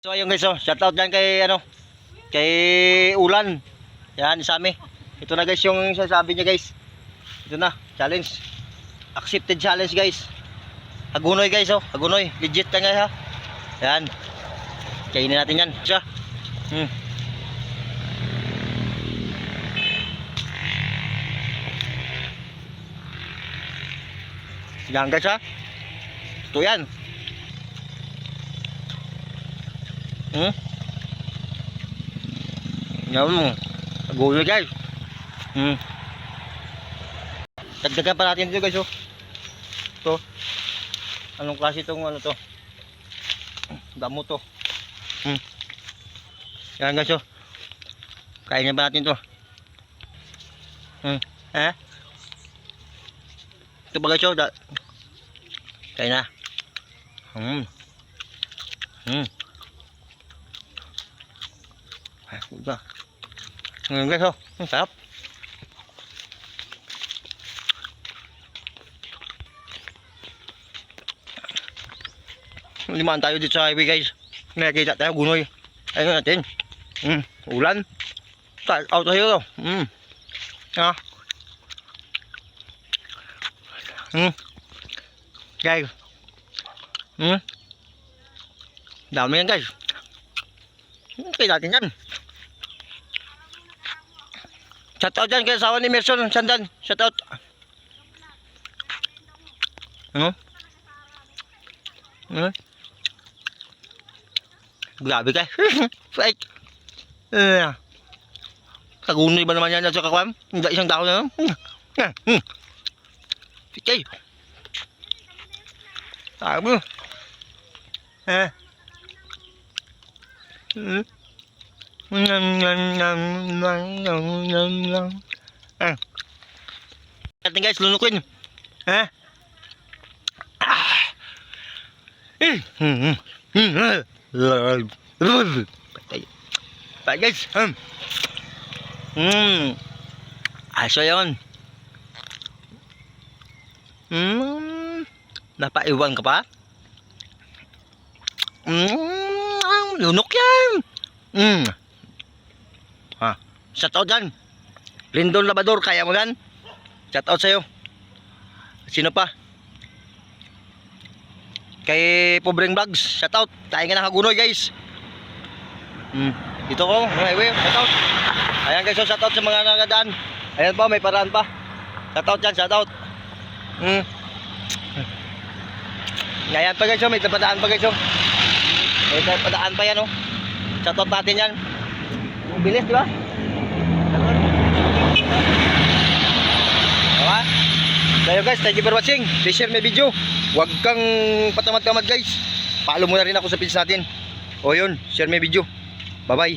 So ayun guys, shout out dyan kay kay Ulan. Yan, Isami. Ito na guys yung sasabi niya guys. Ito na, challenge. Accepted challenge guys. Hagunoy guys, hagunoy. Legit na guys ha. Yan. Kainin natin yan. Siya. Yan guys ha. Ito yan. Yan. Hagunoy guys. Dagdagan pa natin dito guys Ito. Anong klase itong to? Damo to. Yan guys kainin pa natin to. Ito ba guys kain na. Diba? Ngayon guys ang sarap. Limaan tayo dito sa highway guys. Nakikita tayo gunoy. Ayun natin. Ulan. Out tayo to. Guys. Dami yan guys. Kaya natin yan. Shout out dyan kay asawa ni Merson Sandan. Shout out. Grabe guys. Fake. Kagunoy ba naman yan sa kakwam? Hindi isang tao na. Okay. Sabi. Natin guys, lunukin. Patay guys. Aso yun. Napaiwan ka pa? Lunok yan. Shout out dyan. Lindon Labador, kaya mo yan? Shout out sa'yo. Sino pa? Kay Pobreng Vlogs, shout out. Tayo nga nakagunoy guys. Dito ko, highway, shout out. Ayan guys, shout out sa mga nagadaan. Ayan pa, may paraan pa. Shout out dyan, shout out. Ayan pa guys, may padaan pa guys. May padaan pa yan Shout out natin yan. Bilis di ba? Diba? So guys, thank you for watching. Please share my video. Huwag kang patamad-tamad guys. Follow mo na rin ako sa page natin. O yun, share my video. Bye bye.